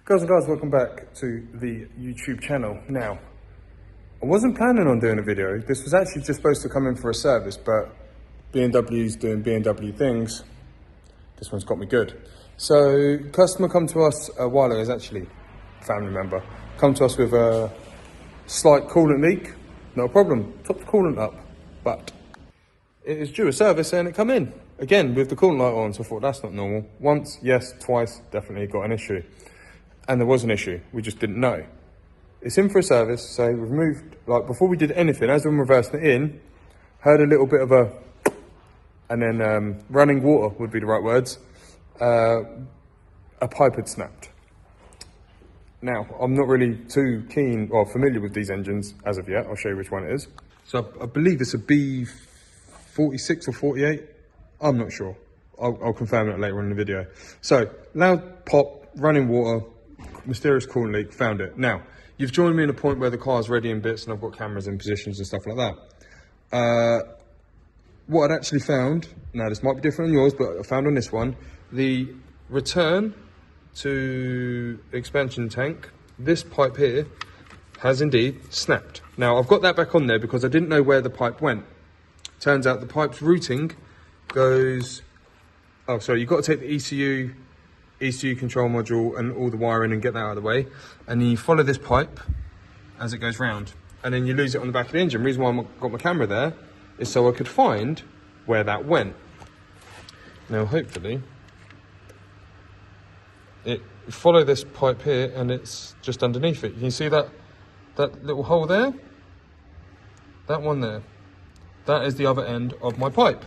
Girls and guys, welcome back to the YouTube channel. Now, I wasn't planning on doing a video. This was actually just supposed to come in for a service, but BMW's doing BMW things. This one's got me good. So, customer come to us a while ago, it's actually a family member, come to us with a slight coolant leak. No problem, top the coolant up, but it is due a service and it come in. Again, with the coolant light on, so I thought that's not normal. Once, yes, twice, definitely got an issue. And there was an issue, we just didn't know. It's in for a service, so we've moved, like before we did anything, as I'm reversing it in, heard a little bit of a, and then running water would be the right words, a pipe had snapped. Now, I'm not really too keen or familiar with these engines as of yet, I'll show you which one it is. So I believe it's a B46 or 48, I'm not sure. I'll confirm that later on in the video. So, loud pop, running water, mysterious coolant leak, found it. Now, you've joined me in a point where the car's ready in bits and I've got cameras in positions and stuff like that. What I'd actually found, now this might be different on yours, but I found on this one, the return to expansion tank, this pipe here has indeed snapped. Now, I've got that back on there because I didn't know where the pipe went. Turns out the pipe's routing goes, oh, sorry, you've got to take the ECU control module and all the wiring and get that out of the way, and then you follow this pipe as it goes round, and then you lose it on the back of the engine. The reason why I've got my camera there is so I could find where that went. Now hopefully it follow this pipe here and it's just underneath it. You can see that little hole there, that one there, that is the other end of my pipe.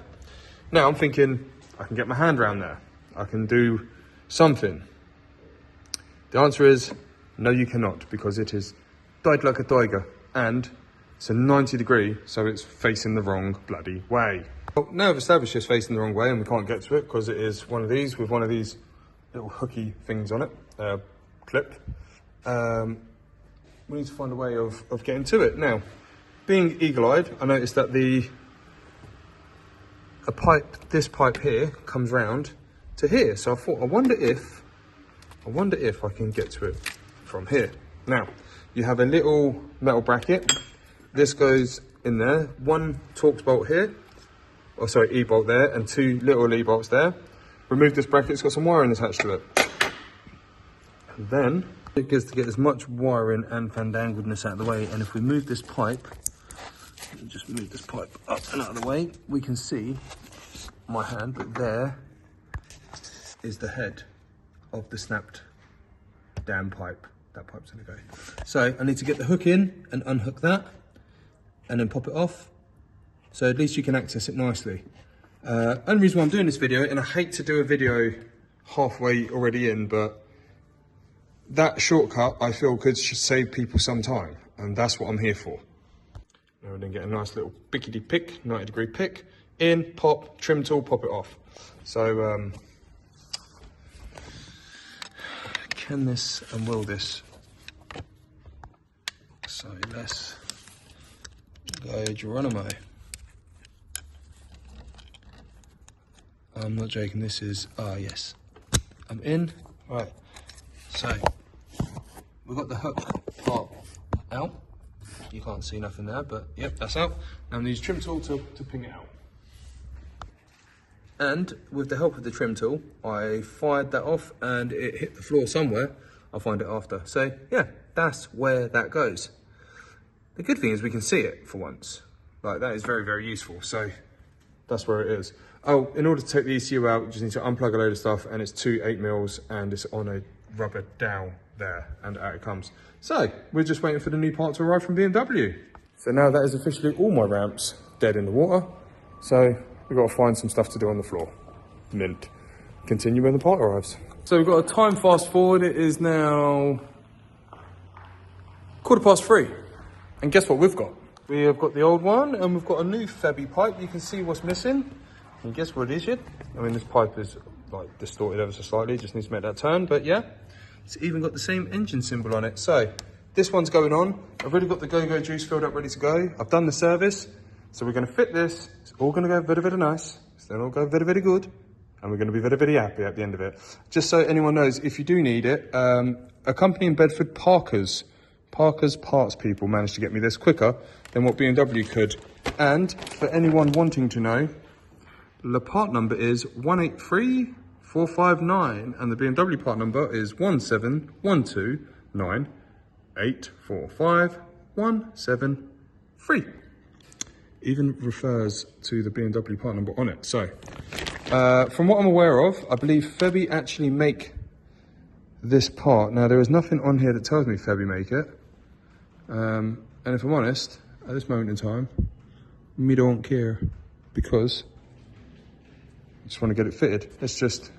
Now I'm thinking I can get my hand around there, I can do something. The answer is no, you cannot, because it is died like a tiger and it's a 90 degree, so it's facing the wrong bloody way. Well, now I've established it's facing the wrong way and we can't get to it because it is one of these with one of these little hooky things on it, clip. We need to find a way of getting to it. Now, being eagle-eyed, I noticed that this pipe here comes round to here, so I thought, I wonder if I can get to it from here. Now, you have a little metal bracket. This goes in there, one Torx bolt here, or sorry, E-bolt there, and two little E-bolts there. Remove this bracket, it's got some wiring attached to it. And then, it gets to get as much wiring and fandangledness out of the way, and if we move this pipe, just move this pipe up and out of the way, we can see my hand, but there is the head of the snapped damn pipe. That pipe's gonna go. So I need to get the hook in and unhook that and then pop it off. So at least you can access it nicely. Only reason why I'm doing this video, and I hate to do a video halfway already in, but that shortcut I feel could save people some time, and that's what I'm here for. Now we're gonna get a nice little pickety pick, 90 degree pick, in, pop, trim tool, pop it off. So, can this and will this? So let's go Geronimo. I'm not joking, this is, yes. I'm in, right. So, we've got the hook part out. You can't see nothing there, but yep, that's out. Now I need a trim tool to ping it out. And with the help of the trim tool, I fired that off and it hit the floor somewhere. I'll find it after. So yeah, that's where that goes. The good thing is we can see it for once. Like, that is very, very useful. So that's where it is. Oh, in order to take the ECU out, you just need to unplug a load of stuff, and it's two 8mm and it's on a rubber dowel there, and out it comes. So we're just waiting for the new part to arrive from BMW. So now that is officially all my ramps dead in the water. So we've got to find some stuff to do on the floor. Mint. Continue when the part arrives. So we've got a time fast forward. It is now 3:15. And guess what we've got? We have got the old one and we've got a new Febi pipe. You can see what's missing. And guess what it is yet? I mean, this pipe is like distorted ever so slightly. Just needs to make that turn, but yeah. It's even got the same engine symbol on it. So this one's going on. I've already got the go-go juice filled up, ready to go. I've done the service. So we're going to fit this. It's all going to go very, very nice. It's going to all go very, very good. and we're going to be very, very happy at the end of it. Just so anyone knows, if you do need it, a company in Bedford, Parker's Parts People, managed to get me this quicker than what BMW could. And for anyone wanting to know, the part number is 183459, and the BMW part number is 17129845173. Even refers to the BMW part number on it. So, from what I'm aware of, I believe Febi actually make this part. Now, there is nothing on here that tells me Febi make it. And if I'm honest, at this moment in time, me don't care, because I just want to get it fitted. Let's just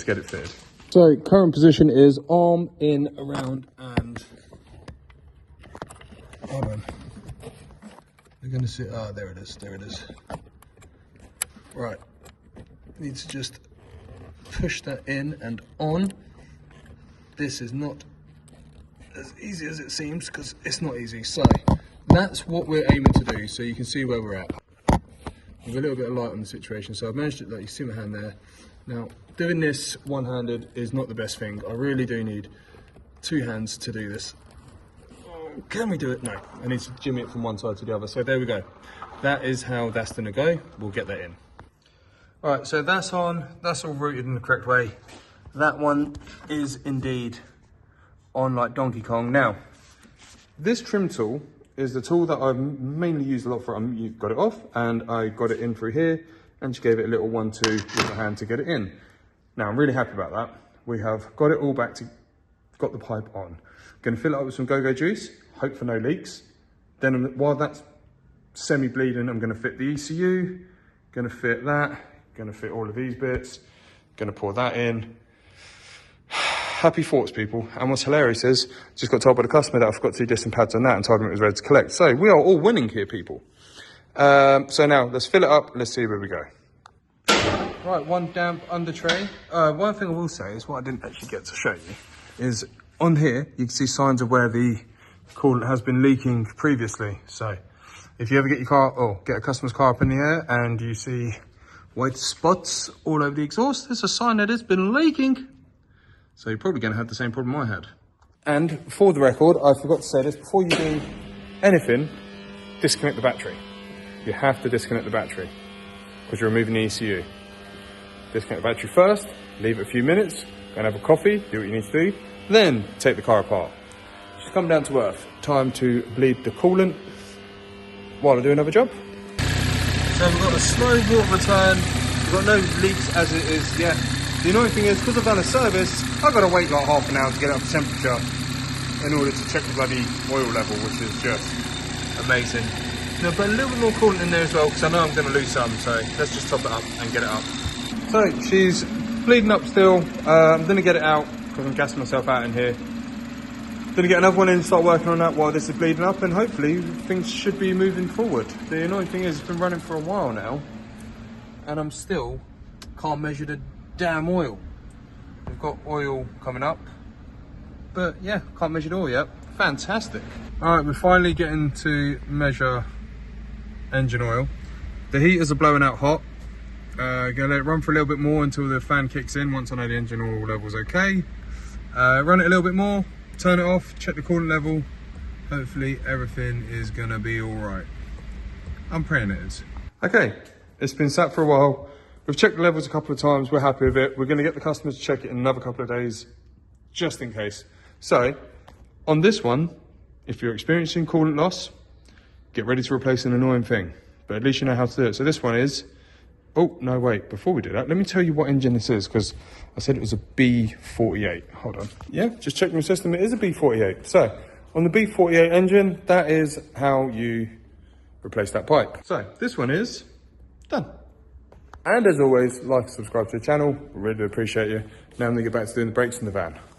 get it fitted. So current position is arm in, around, and hold on. We're gonna see. Ah, there it is. There it is. Right. Need to just push that in and on. This is not as easy as it seems, because it's not easy. So that's what we're aiming to do. So you can see where we're at. With a little bit of light on the situation, so I've managed to, like, you see my hand there. Now, doing this one-handed is not the best thing. I really do need two hands to do this. Can we do it? No, I need to jimmy it from one side to the other. So there we go. That is how that's gonna go. We'll get that in. All right, so that's on. That's all routed in the correct way. That one is indeed on like Donkey Kong. Now, this trim tool is the tool that I've mainly used a lot for. You've got it off, and I got it in through here, and just gave it a little 1-2 with my hand to get it in. Now, I'm really happy about that. We have got it all back to, got the pipe on. Gonna fill it up with some go-go juice, hope for no leaks. Then while that's semi-bleeding, I'm gonna fit the ECU, gonna fit that, gonna fit all of these bits, gonna pour that in. Happy thoughts, people. And what's hilarious is, just got told by the customer that I forgot 2 distant pads on that and told him it was ready to collect. So we are all winning here, people. So now let's fill it up. Let's see where we go. Right, one damp under tray. One thing I will say is, what I didn't actually get to show you is on here, you can see signs of where the coolant has been leaking previously. So if you ever get your car, or get a customer's car up in the air and you see white spots all over the exhaust, it's a sign that it's been leaking. So you're probably going to have the same problem I had. And for the record, I forgot to say this, before you do anything, disconnect the battery. You have to disconnect the battery, because you're removing the ECU. Disconnect the battery first, leave it a few minutes, go and have a coffee, do what you need to do, then take the car apart. Just come down to earth. Time to bleed the coolant while I do another job. So we've got a slow water return, we've got no leaks as it is yet. The annoying thing is, because I've done a service, I've got to wait like half an hour to get up to temperature in order to check the bloody oil level, which is just amazing. Now, put a little bit more coolant in there as well, because I know I'm going to lose some, so let's just top it up and get it up. So she's bleeding up still. I'm going to get it out, because I'm gassing myself out in here. Going to get another one in and start working on that while this is bleeding up, and hopefully things should be moving forward. The annoying thing is, it's been running for a while now, and I'm still can't measure the damn oil. We've got oil coming up, but yeah, can't measure the oil yet. Fantastic. All right, we're finally getting to measure engine oil. The heaters are blowing out hot. Gonna let it run for a little bit more until the fan kicks in, once I know the engine oil level's okay. Run it a little bit more, turn it off, check the coolant level. Hopefully everything is gonna be all right. I'm praying it is. Okay, it's been sat for a while. We've checked the levels a couple of times, we're happy with it. We're gonna get the customers to check it in another couple of days, just in case. So, on this one, if you're experiencing coolant loss, get ready to replace an annoying thing, but at least you know how to do it. So this one is, oh, no, wait, before we do that, let me tell you what engine this is, because I said it was a B48. Hold on. Yeah, just checking your system, it is a B48. So, on the B48 engine, that is how you replace that pipe. So, this one is done. And as always, like and subscribe to the channel. Really do appreciate you. Now I'm gonna get back to doing the brakes in the van.